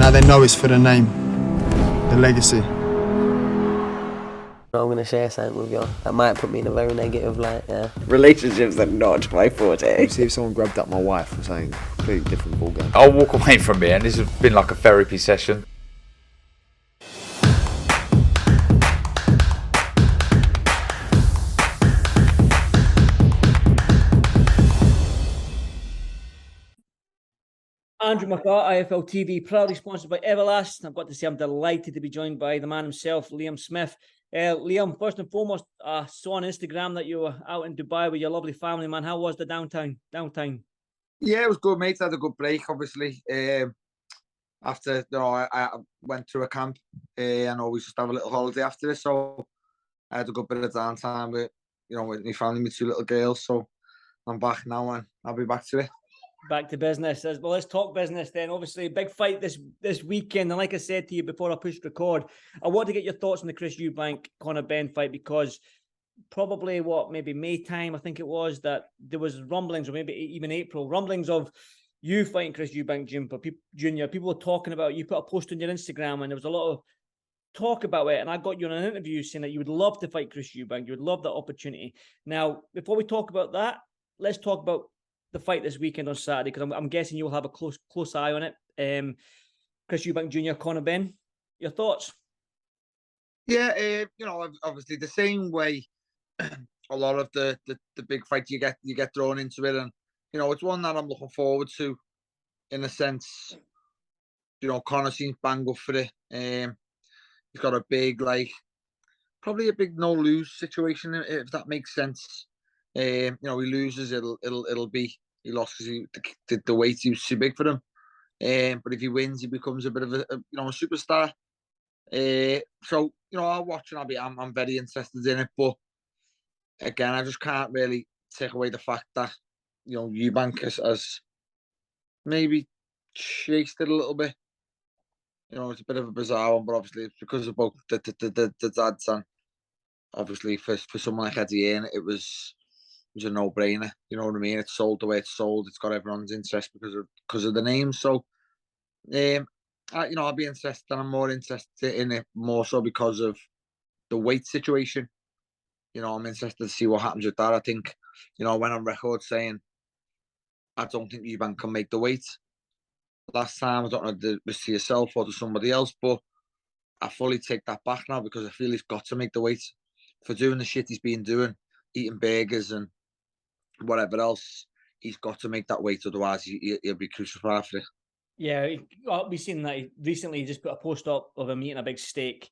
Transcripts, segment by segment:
now they know it's for the name, the legacy. I'm going to share something with you that might put me in a very negative light, yeah. Relationships are not my forte. See if someone grabbed up my wife or something, completely different ballgame. I'll walk away from here, and this has been like a therapy session. Andrew McCART, IFL TV, proudly sponsored by Everlast. I've got to say I'm delighted to be joined by the man himself, Liam Smith. Liam, first and foremost, I saw on Instagram that you were out in Dubai with your lovely family, man. How was the downtime? Yeah, it was good, mate. I had a good break, obviously. After, I went through a camp and always just have a little holiday after it. So I had a good bit of downtime with my family, my 2 little girls. So I'm back now and I'll be back to it. Back to business. Well, let's talk business then. Obviously, big fight this weekend. And like I said to you before I pushed record, I want to get your thoughts on the Chris Eubank, Conor Benn fight, because probably maybe May time, I think it was, that there was rumblings, or maybe even April, rumblings of you fighting Chris Eubank Jr. People were talking about, you put a post on your Instagram and there was a lot of talk about it. And I got you in an interview saying that you would love to fight Chris Eubank. You would love that opportunity. Now, before we talk about that, let's talk about the fight this weekend on Saturday, because I'm guessing you'll have a close eye on it. Chris Eubank Jr., Conor Benn, your thoughts? Yeah, obviously the same way a lot of the big fights you get thrown into it, and it's one that I'm looking forward to, in a sense. Conor seems bang up for it. He's got a big, probably a big no lose situation, if that makes sense. He loses, it'll be he lost because the weight he was too big for him. But if he wins, he becomes a bit of a superstar. So I'll watch and I'm very interested in it. But again, I just can't really take away the fact that Eubank has maybe chased it a little bit. It's a bit of a bizarre one, but obviously it's because of both the dads, and obviously for someone like Eddie Hearn, it was a no-brainer. You know what I mean? It's sold the way it's sold. It's got everyone's interest because of the name. So, I'll be interested, and I'm more interested in it more so because of the weight situation. I'm interested to see what happens with that. I think, when on record saying I don't think Eubank can make the weight last time, I don't know if it was to yourself or to somebody else, but I fully take that back now, because I feel he's got to make the weight for doing the shit he's been doing, eating burgers and whatever else. He's got to make that weight, otherwise he'll be crucified for it. Yeah, we've seen that recently. He just put a post up of him eating a big steak.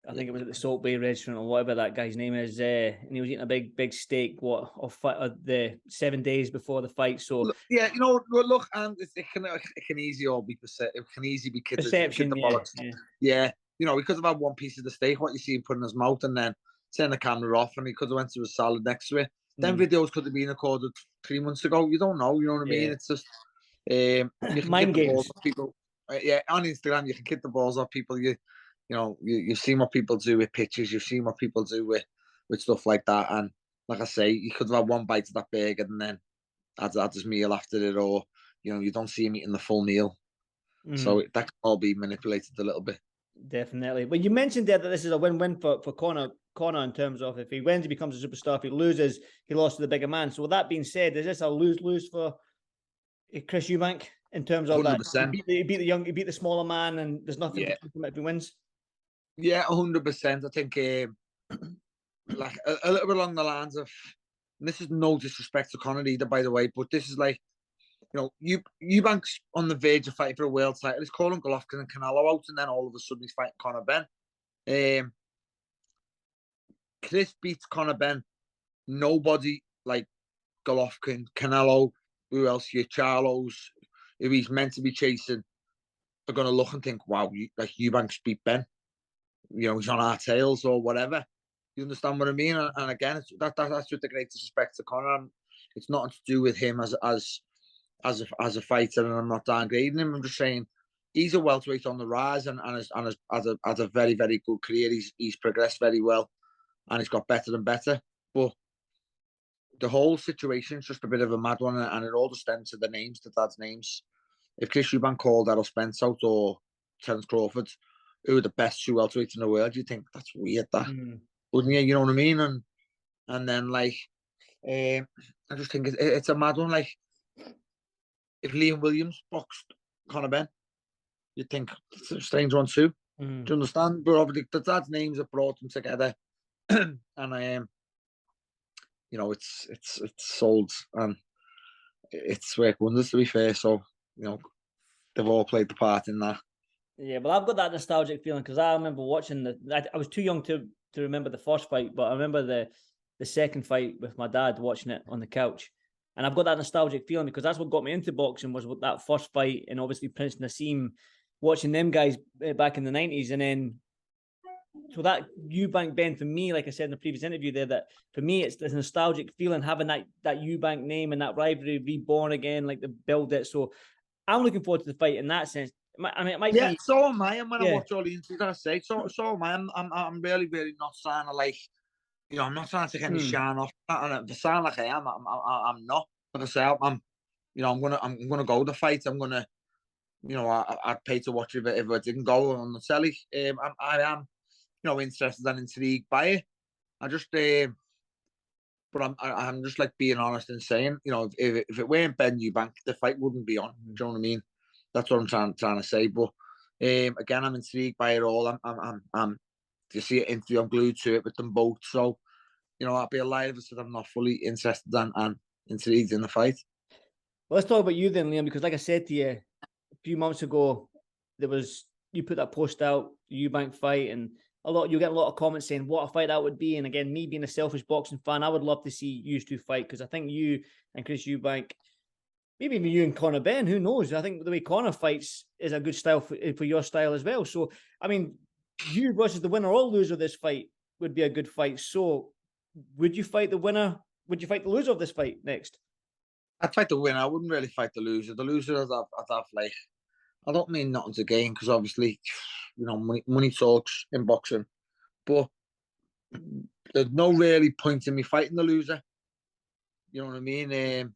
I think it was at the Salt Bay restaurant or whatever that guy's name is, and he was eating a big steak. The 7 days before the fight? So look, yeah, look, and it can easily all be it can easily be perception. Yeah, he could have had one piece of the steak, what you see him put in his mouth, and then turn the camera off, and he could have went to a salad next to it. Then videos could have been recorded 3 months ago. You don't know, you know what I mean? It's just you can mind get the games. balls off people. On Instagram, you can kick the balls off people. You've seen what people do with pictures. You've seen what people do with stuff like that. And like I say, he could have had one bite of that burger and then had his meal after it, or you don't see him eating the full meal. So that can all be manipulated a little bit. Definitely. But you mentioned there that this is a win-win for Conor in terms of, if he wins, he becomes a superstar. If he loses, he lost to the bigger man. So with that being said, is this a lose-lose for Chris Eubank in terms of 100%. That he beat the smaller man, and there's nothing to him if he wins? Yeah, 100%. I think like a little bit along the lines of, and this is no disrespect to Conor either, by the way, but this is like, Eubank's on the verge of fighting for a world title. He's calling Golovkin and Canelo out, and then all of a sudden he's fighting Conor Benn. Chris beats Conor Benn. Nobody like Golovkin, Canelo, who else? Your Charlos, who he's meant to be chasing, are going to look and think, wow, Eubank's beat Benn. He's on our tails or whatever. You understand what I mean? And again, that's with the greatest respect to Conor. It's nothing to do with him as a fighter, and I'm not downgrading him. I'm just saying he's a welterweight on the rise, and has a very, very good career. He's progressed very well, and he's got better and better. But the whole situation is just a bit of a mad one, and it all just stems to the dad's names. If Chris Eubank called Errol Spence out, or Terence Crawford, who are the best two welterweights in the world, you think that's weird, that Mm. wouldn't you? You know what I mean? And then like, I just think it's a mad one. Like, if Liam Williams boxed Conor Benn, you'd think it's a strange one too. Mm. Do you understand? But obviously, the dad's names have brought them together, and you know, it's sold and it's worked wonders, to be fair. So, you know, they've all played the part in that. Yeah, but I've got that nostalgic feeling because I remember watching I was too young to remember the first fight, but I remember the second fight with my dad watching it on the couch. And I've got that nostalgic feeling because that's what got me into boxing was that first fight, and obviously Prince Nassim, watching them guys back in the 90s. And then, so that Eubank Benn for me, like I said in the previous interview there, that for me, it's this nostalgic feeling, having that Eubank name and that rivalry reborn again, like to build it. So I'm looking forward to the fight in that sense. I mean, it might be. So am I. And when Yeah. I watch all the interviews, I say, so am I. I'm really, really not trying to, like, you know, I'm not trying to take any shine off. And to sound like I am, I'm not. Like I say, I'm you know, I'm gonna go the fight. I'm gonna, you know, I'd pay to watch it if I didn't go on the telly. I am, you know, interested and intrigued by it. I just, but I'm just like being honest and saying, you know, if it weren't Ben Eubank, the fight wouldn't be on. Do you know what I mean? That's what I'm trying to say. But again, I'm intrigued by it all. I'm you see it interview, I'm glued to it with them both. So, you know, I'll be a liar if I said I'm not fully interested and intrigued in the fight. Well, let's talk about you then, Liam, because like I said to you a few months ago, you put that post out, the Eubank fight, and you get a lot of comments saying what a fight that would be. And again, me being a selfish boxing fan, I would love to see you two fight because I think you and Chris Eubank, maybe even you and Conor Benn, who knows? I think the way Conor fights is a good style for your style as well. So, I mean, you versus the winner or loser of this fight would be a good fight. So, would you fight the winner? Would you fight the loser of this fight next? I'd fight the winner. I wouldn't really fight the loser. The loser, I'd have like, I don't mean nothing to gain because obviously, you know, money talks in boxing. But there's no really point in me fighting the loser. You know what I mean?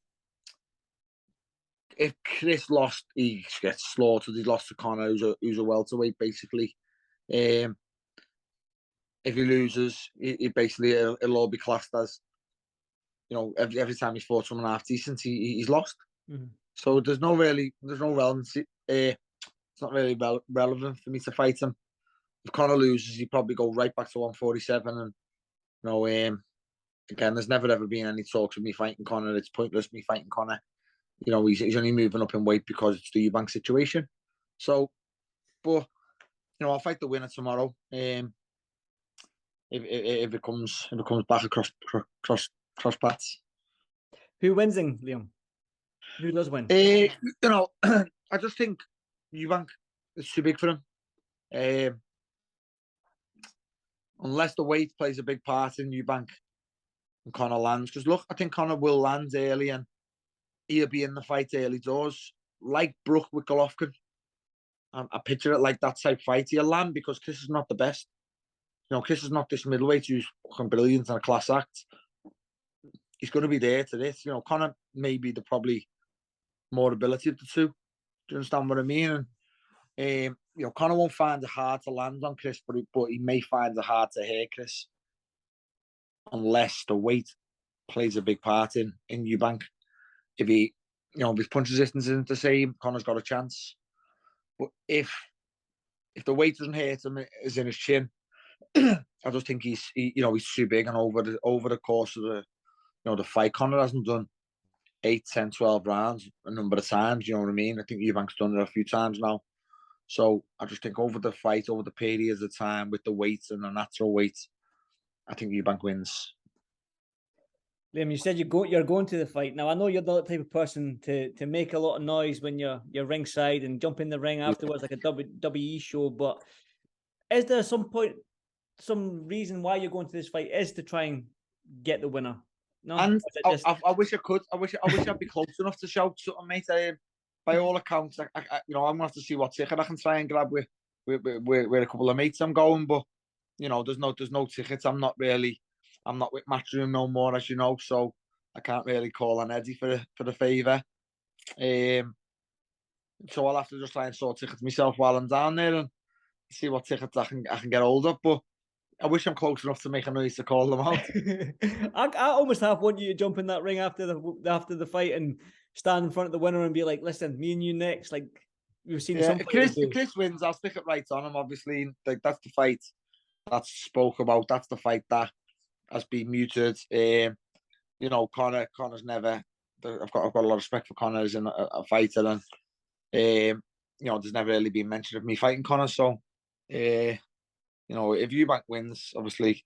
If Chris lost, he gets slaughtered. He lost to Conor, who's a welterweight, basically. If he loses, he basically it'll all be classed as, you know, every time he's fought someone half decent, he's lost. Mm-hmm. So there's no relevancy. It's not really relevant for me to fight him. If Conor loses, he probably go right back to 147. And you know, again, there's never ever been any talks of me fighting Conor. It's pointless me fighting Conor. You know, he's only moving up in weight because it's the Eubank situation. So, but you know, I'll fight the winner tomorrow. If it comes back across paths. Who wins then, Liam? Who does win? You know, I just think Eubank is too big for him. Unless the weight plays a big part in Eubank and Conor lands. Because look, I think Conor will land early and he'll be in the fight early doors. Like Brook with Golovkin. I picture it like that type fight. He'll land because Chris is not the best. You know, Chris is not this middleweight who's fucking brilliant and a class act. He's going to be there to this. You know, Conor may be the probably more ability of the two. Do you understand what I mean? And, you know, Conor won't find it hard to land on Chris, but he may find it hard to hit Chris. Unless the weight plays a big part in Eubank. If his punch resistance isn't the same, Conor's got a chance. But if the weight doesn't hurt him, is in his chin, I just think he's too big. And over the course of the fight, Conor hasn't done 8, 10, 12 rounds a number of times. You know what I mean? I think Eubank's done it a few times now. So I just think over the fight, over the periods of time with the weight and the natural weight, I think Eubank wins. Liam, you said you're going to the fight. Now I know you're not the type of person to make a lot of noise when you're ringside and jump in the ring afterwards like a WWE show. But is there some reason why you're going to this fight is to try and get the winner? No, and I wish I could. I wish I'd be close enough to shout something, mate. By all accounts, I'm gonna have to see what ticket I can try and grab with a couple of mates I'm going. But you know, there's no tickets. I'm not with Matchroom no more, as you know, so I can't really call on Eddie for the favour. So I'll have to just try and sort tickets myself while I'm down there and see what tickets I can get hold of. But I wish I'm close enough to make a noise to call them out. I almost half want you to jump in that ring after the fight and stand in front of the winner and be like, "Listen, me and you next." Like we've seen some. If Chris wins, I'll stick it right on him. Obviously, like that's the fight that's spoke about. That's the fight that has been muted. You know, Conor's never. I've got a lot of respect for Conor as a fighter, and you know, there's never really been mention of me fighting Conor. So, you know, if Eubank wins, obviously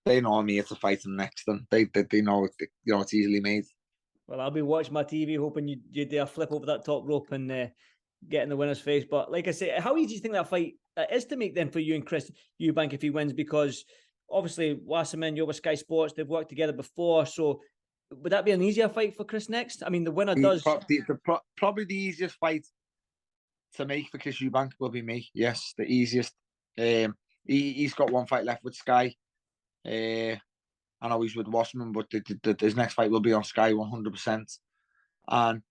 they know I'm here to fight him next, and they know you know it's easily made. Well, I'll be watching my TV, hoping you do a flip over that top rope and get in the winner's face. But like I say, how easy do you think that fight is to make then for you and Chris Eubank if he wins? Because obviously, Wasserman, you're with Sky Sports, they've worked together before. So would that be an easier fight for Chris next? I mean, the winner does. Probably the easiest fight to make for Chris Eubank will be me. Yes, the easiest. He's got one fight left with Sky. I know he's with Wasserman, but his next fight will be on Sky 100%. And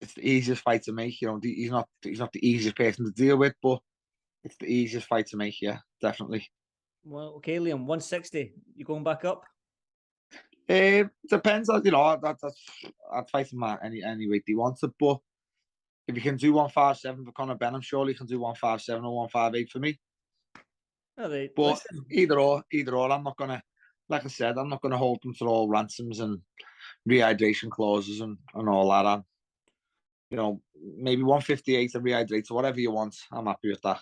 it's the easiest fight to make. You know, he's not the easiest person to deal with, but it's the easiest fight to make. Yeah, definitely. Well, okay, Liam, 160. You going back up? Depends on, you know, I'd fight him at any weight he wanted, but if you can do 157 for Conor Benn, I'm sure he can do 157 or 158 for me. But either or, I'm not gonna, like I said, I'm not gonna hold them to all ransoms and rehydration clauses and all that. You know, maybe 158 to rehydrate, or whatever you want. I'm happy with that.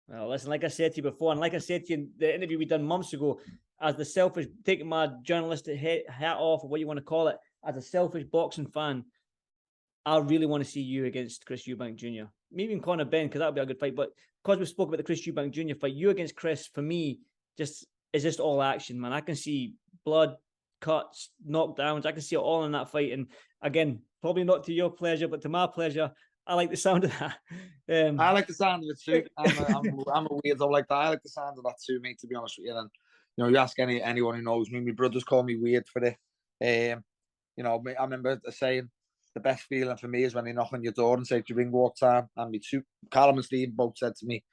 Well, listen, like I said to you before, and like I said to you in the interview we done months ago, as the selfish, taking my journalistic hat off, or what you want to call it, as a selfish boxing fan, I really want to see you against Chris Eubank Jr. Maybe even Conor Benn, because that would be a good fight. But because we spoke about the Chris Eubank Jr. fight, you against Chris, for me, is just all action, man. I can see blood, cuts, knockdowns. I can see it all in that fight. And again, probably not to your pleasure, but to my pleasure, I like the sound of that. I like the sound of it too. I'm a weirdo like that. I like the sound of that too, mate, to be honest with you. And you know, you ask anyone who knows me, my brothers call me weird for it. You know, I remember saying the best feeling for me is when they knock on your door and say it's your ring walk time. And me too, Callum and Steve both said to me,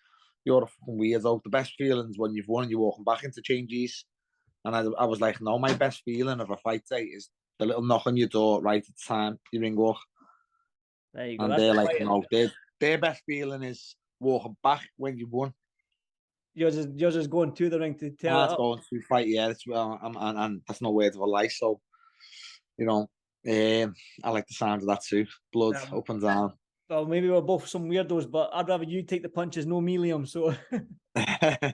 "You're a fucking weirdo." The best feeling is when you've won and you're walking back into changes. And I was like, no, my best feeling of a fight day is the little knock on your door right at the time, your ring walk. There you go. And they're like, no, their best feeling is walking back when you won. Yours is going to the ring to tell. That's going to fight, yeah. That's and that's no word of a lie. So, you know, I like the sound of that too. Blood up and down. Well, maybe we're both some weirdos, but I'd rather you take the punches, no me, Liam. So, yeah.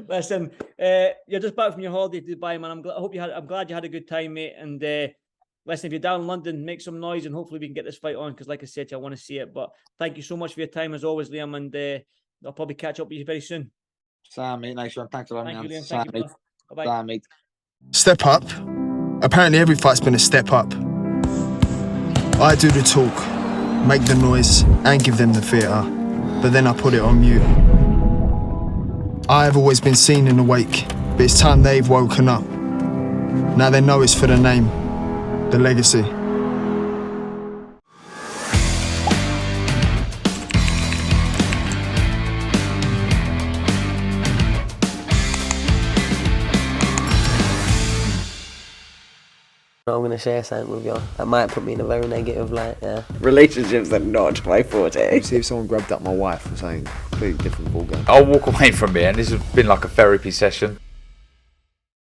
Listen, you're just back from your holiday to Dubai, man. I'm glad you had a good time, mate. And listen, if you're down in London, make some noise, and hopefully we can get this fight on. Because, like I said, I want to see it. But thank you so much for your time as always, Liam. And I'll probably catch up with you very soon. Sam, mate, nice one. Thanks for having me. Thank you, Liam. Bye-bye. Sam, mate. Step up. Apparently every fight's been a step up. I do the talk, make the noise, and give them the theatre, but then I put it on mute. I have always been seen in the wake, but it's time they've woken up. Now they know it's for the name, the legacy. I'm going to share something with you that might put me in a very negative light, yeah. Relationships are not my forte. See if someone grabbed up my wife or something, completely different ballgame. I'll walk away from it, and this has been like a therapy session.